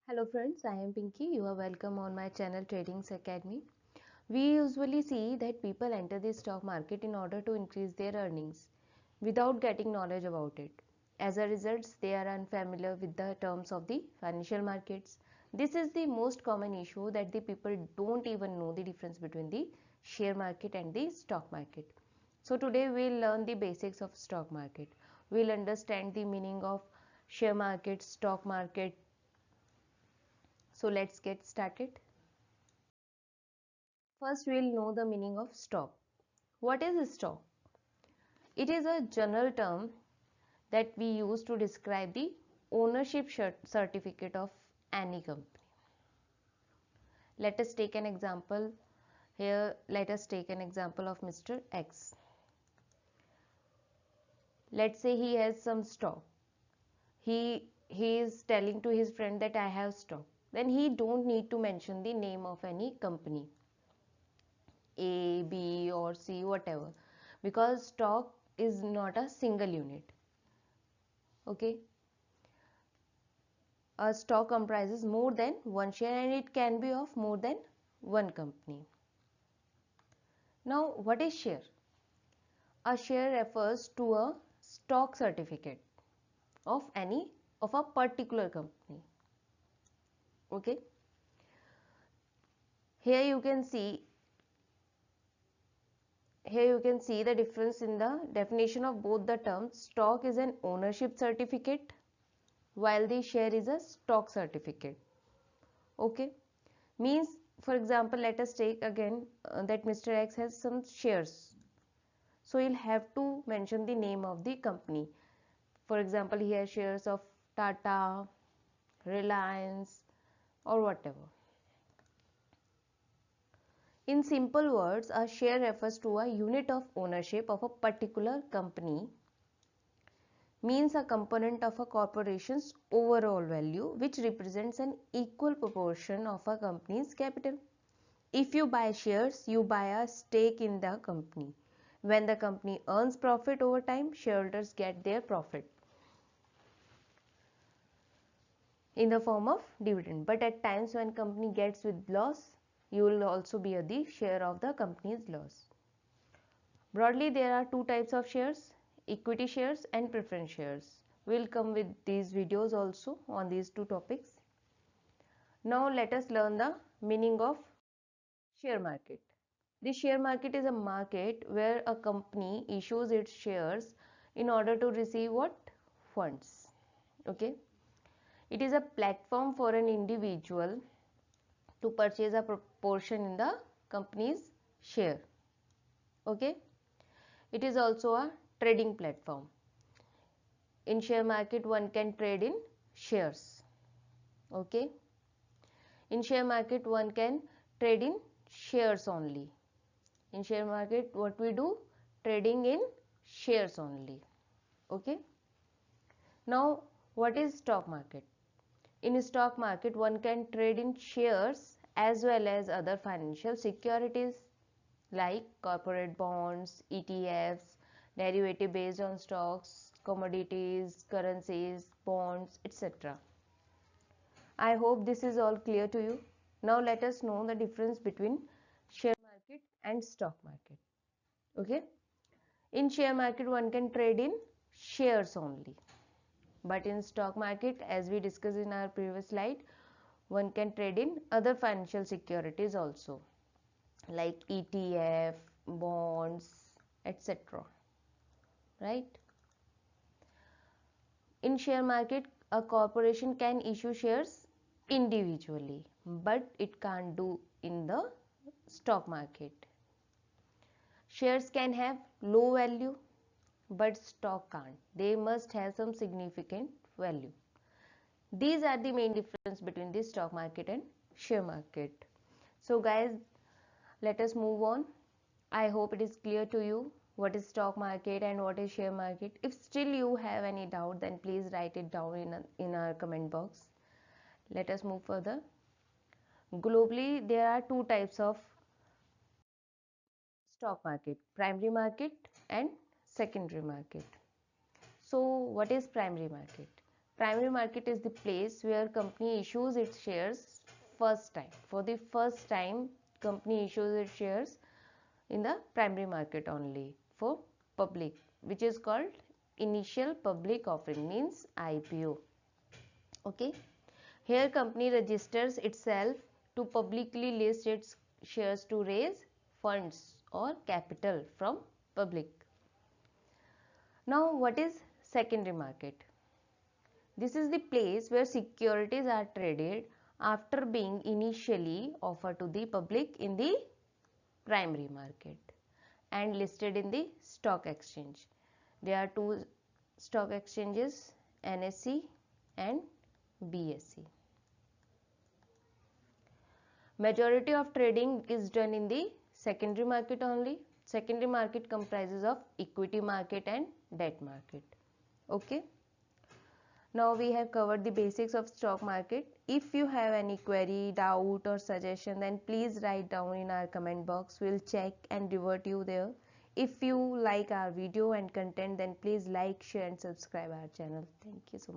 Hello friends, I am Pinky. You are welcome on my channel Tradings Academy. We usually see that people enter the stock market in order to increase their earnings without getting knowledge about it. As a result, they are unfamiliar with the terms of the financial markets. This is the most common issue, that the people don't even know the difference between the share market and the stock market. So today we'll learn the basics of stock market. We'll understand the meaning of share market, stock market. So let's get started. First, we'll know the meaning of stock. What is a stock? It is a general term that we use to describe the ownership certificate of any company. Let us take an example. Here, let us take an example of Mr. X. Let's say he has some stock. He is telling to his friend that I have stock. Then he don't need to mention the name of any company, A, B or C, whatever, because stock is not a single unit. Okay, a stock comprises more than one share and it can be of more than one company. Now, what is share? A share refers to a stock certificate of a particular company. Okay, here you can see the difference in the definition of both the terms. Stock is an ownership certificate while the share is a stock certificate. Okay, means, for example, let us take again that Mr. X has some shares, so he'll have to mention the name of the company. For example, he has shares of Tata, Reliance or whatever. In simple words, a share refers to a unit of ownership of a particular company, means a component of a corporation's overall value which represents an equal proportion of a company's capital. If you buy shares, you buy a stake in the company. When the company earns profit over time, shareholders get their profit in the form of dividend. But at times when company gets with loss, you will also bear the share of the company's loss. Broadly, there are two types of shares: equity shares and preference shares. We'll come with these videos also on these two topics. Now let us learn the meaning of share market. The share market is a market where a company issues its shares in order to receive what? Funds. Okay. It is a platform for an individual to purchase a proportion in the company's share. Okay. It is also a trading platform. In share market, one can trade in shares. Okay. In share market, one can trade in shares only. In share market, what we do? Trading in shares only. Okay. Now, what is stock market? In stock market, one can trade in shares as well as other financial securities like corporate bonds, ETFs, derivative based on stocks, commodities, currencies, bonds, etc. I hope this is all clear to you. Now let us know the difference between share market and stock market. Okay. In share market, one can trade in shares only. But in stock market, as we discussed in our previous slide, one can trade in other financial securities also, like ETF, bonds, etc. Right? In share market, a corporation can issue shares individually, but it can't do in the stock market. Shares can have low value, but stock can't. They must have some significant value. These are the main difference between the stock market and share market. So guys, let us move on. I hope it is clear to you what is stock market and what is share market. If still you have any doubt, then please write it down in our comment box. Let us move further. Globally, there are two types of stock market: primary market and secondary market. So what is primary market? Primary market is the place where company issues its shares first time. For the first time, company issues its shares in the primary market only for public, which is called initial public offering, means IPO. Okay. Here company registers itself to publicly list its shares to raise funds or capital from public. Now what is secondary market? This is the place where securities are traded after being initially offered to the public in the primary market and listed in the stock exchange. There are two stock exchanges, NSE and BSE. Majority of trading is done in the secondary market only. Secondary market comprises of equity market and debt market. Okay. Now we have covered the basics of stock market. If you have any query, doubt or suggestion, then please write down in our comment box. We'll check and revert you there. If you like our video and content, then please like, share and subscribe our channel. Thank you so much.